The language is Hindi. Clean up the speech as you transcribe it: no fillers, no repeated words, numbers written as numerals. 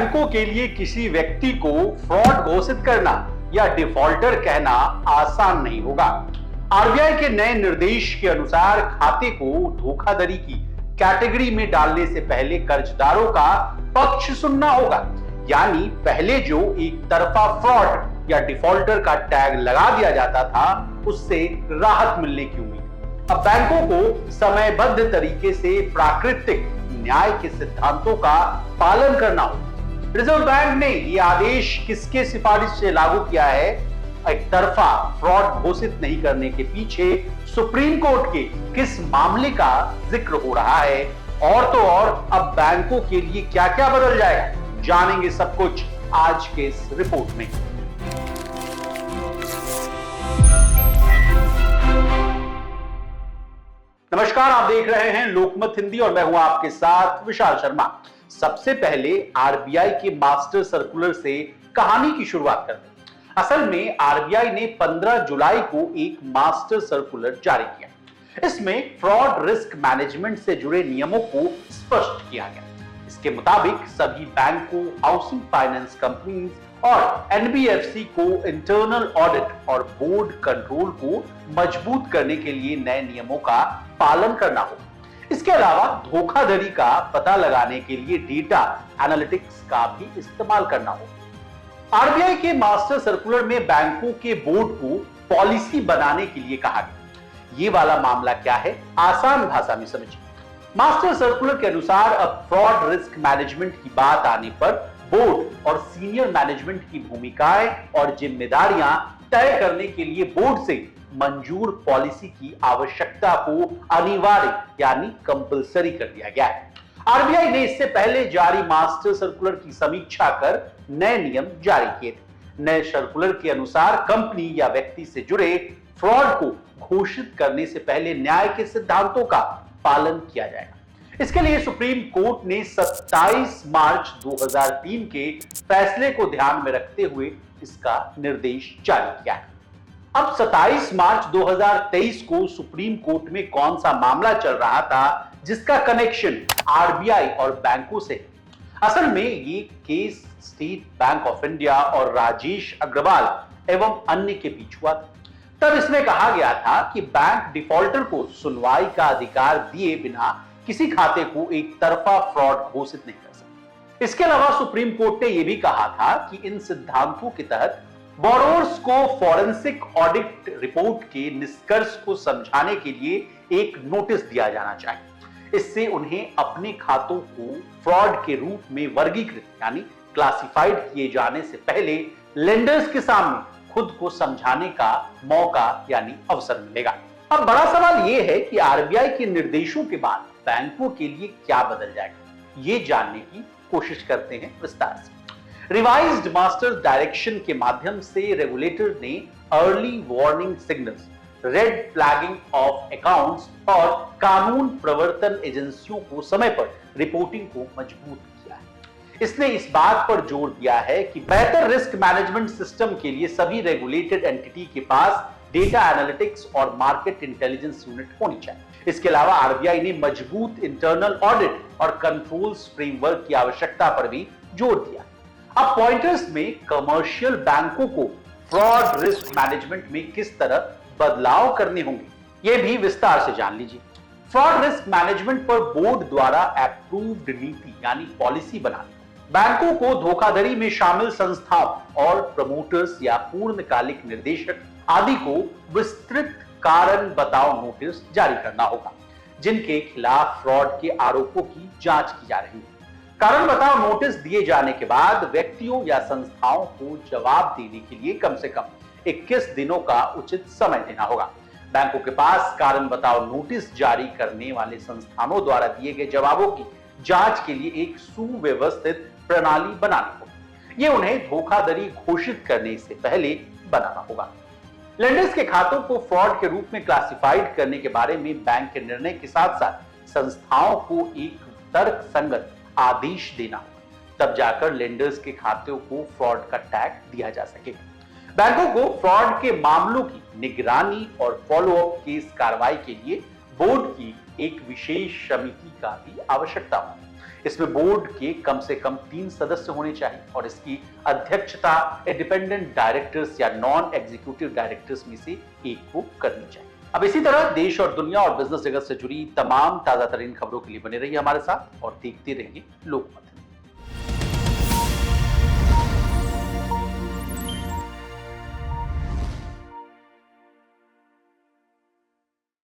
बैंकों के लिए किसी व्यक्ति को फ्रॉड घोषित करना या डिफॉल्टर कहना आसान नहीं होगा। आरबीआई के नए निर्देश के अनुसार खाते को धोखाधड़ी की कैटेगरी में डालने से पहले कर्जदारों का पक्ष सुनना होगा। यानी पहले जो एक तरफा फ्रॉड या डिफॉल्टर का टैग लगा दिया जाता था, उससे राहत मिलने की उम्मीद। अब बैंकों को समयबद्ध तरीके से प्राकृतिक न्याय के सिद्धांतों का पालन करना होगा। रिजर्व बैंक ने यह आदेश किसके सिफारिश से लागू किया है? एक तरफा फ्रॉड घोषित नहीं करने के पीछे सुप्रीम कोर्ट के किस मामले का जिक्र हो रहा है? और तो और अब बैंकों के लिए क्या क्या बदल जाएगा, जानेंगे सब कुछ आज के इस रिपोर्ट में। नमस्कार, आप देख रहे हैं लोकमत हिंदी और मैं हूं आपके साथ विशाल शर्मा। सबसे पहले आरबीआई के मास्टर सर्कुलर से कहानी की शुरुआत करते हैं। असल में आरबीआई ने 15 जुलाई को एक मास्टर सर्कुलर जारी किया। इसमें फ्रॉड रिस्क मैनेजमेंट से जुड़े नियमों को स्पष्ट किया गया। इसके मुताबिक सभी बैंकों, हाउसिंग फाइनेंस कंपनीज और एनबीएफसी को इंटरनल ऑडिट और बोर्ड कंट्रोल को मजबूत करने के लिए नए नियमों का पालन करना होगा। इसके अलावा धोखाधड़ी का पता लगाने के लिए डेटा एनालिटिक्स का भी इस्तेमाल करना होगा। आरबीआई के मास्टर सर्कुलर में बैंकों के बोर्ड को पॉलिसी बनाने के लिए कहा गया। ये वाला मामला क्या है, आसान भाषा में समझिए। मास्टर सर्कुलर के अनुसार अब फ्रॉड रिस्क मैनेजमेंट की बात आने पर बोर्ड और सीनियर मैनेजमेंट की भूमिकाएं और जिम्मेदारियां तय करने के लिए बोर्ड से मंजूर पॉलिसी की आवश्यकता को अनिवार्य यानी कंपलसरी कर दिया गया है। आरबीआई ने इससे पहले जारी मास्टर सर्कुलर की समीक्षा कर नए नियम जारी किए थे। नए सर्कुलर के अनुसार कंपनी या व्यक्ति से जुड़े फ्रॉड को घोषित करने से पहले न्याय के सिद्धांतों का पालन किया जाएगा। इसके लिए सुप्रीम कोर्ट ने 27 मार्च 2003 के फैसले को ध्यान में रखते हुए इसका निर्देश जारी किया है। अब 27 मार्च 2023 को सुप्रीम कोर्ट में कौन सा मामला चल रहा था जिसका कनेक्शन आरबीआई और बैंकों से? असल में ये case state bank of India और राजेश अग्रवाल एवं अन्य के बीच हुआ था। तब इसमें कहा गया था कि बैंक डिफॉल्टर को सुनवाई का अधिकार दिए बिना किसी खाते को एक तरफा फ्रॉड घोषित नहीं कर सकते। इसके अलावा सुप्रीम कोर्ट ने यह भी कहा था कि इन सिद्धांतों के तहत बोरोवर्स को फॉरेंसिक ऑडिट रिपोर्ट के निष्कर्ष को समझाने के लिए एक नोटिस दिया जाना चाहिए। इससे उन्हें अपने खातों को फ्रॉड के रूप में वर्गीकृत यानी क्लासिफाइड किए जाने से पहले लेंडर्स के सामने खुद को समझाने का मौका यानी अवसर मिलेगा। अब बड़ा सवाल यह है कि आरबीआई के निर्देशों के बाद बैंकों के लिए क्या बदल जाएगा, ये जानने की कोशिश करते हैं विस्तार से। रिवाइज्ड मास्टर डायरेक्शन के माध्यम से रेगुलेटर ने early warning signals, red flagging of accounts और कानून प्रवर्तन एजेंसियों को समय पर रिपोर्टिंग को मजबूत किया है। इसने इस बात पर जोर दिया है कि बेहतर रिस्क मैनेजमेंट सिस्टम के लिए सभी रेगुलेटेड एंटिटी के पास डेटा एनालिटिक्स और मार्केट इंटेलिजेंस यूनिट होनी चाहिए। इसके अलावा आरबीआई ने मजबूत इंटरनल ऑडिट और कंट्रोल्स फ्रेमवर्क की आवश्यकता पर भी जोर दिया। अब पॉइंटर्स में कमर्शियल बैंकों को फ्रॉड रिस्क मैनेजमेंट में किस तरह बदलाव करने होंगे, यह भी विस्तार से जान लीजिए। फ्रॉड रिस्क मैनेजमेंट पर बोर्ड द्वारा अप्रूव्ड नीति यानी पॉलिसी बनानी, बैंकों को धोखाधड़ी में शामिल संस्थाओं और प्रमोटर्स या पूर्णकालिक निर्देशक आदि को विस्तृत कारण बताओ नोटिस जारी करना होगा जिनके खिलाफ फ्रॉड के आरोपों की जांच की जा रही है। कारण बताओ नोटिस दिए जाने के बाद व्यक्तियों या संस्थाओं को जवाब देने के लिए कम से कम 21 दिनों का उचित समय देना होगा। बैंकों के पास कारण बताओ नोटिस जारी करने वाले संस्थानों द्वारा दिए गए जवाबों की जांच के लिए एक सुव्यवस्थित प्रणाली बनानी होगी। यह उन्हें धोखाधड़ी घोषित करने से पहले बनाना होगा। लेंडर्स के खातों को फ्रॉड के रूप में क्लासिफाइड करने के बारे में बैंक के निर्णय के साथ साथ संस्थाओं को एक तर्कसंगत आदेश देना होगा, तब जाकर लेंडर्स के खातों को फ्रॉड का टैग दिया जा सकेगा। बैंकों को फ्रॉड के मामलों की निगरानी और फॉलोअप केस कार्रवाई के लिए बोर्ड की एक विशेष समिति का भी आवश्यकता होगी। इसमें बोर्ड के कम से कम 3 सदस्य होने चाहिए और इसकी अध्यक्षता इंडिपेंडेंट डायरेक्टर्स या नॉन एग्जीक्यूटिव डायरेक्टर्स में से एक को करनी चाहिए। अब इसी तरह देश और दुनिया और बिजनेस जगत से जुड़ी तमाम ताजा तरीन खबरों के लिए बने रहिए हमारे साथ और देखते रहिए लोकमत।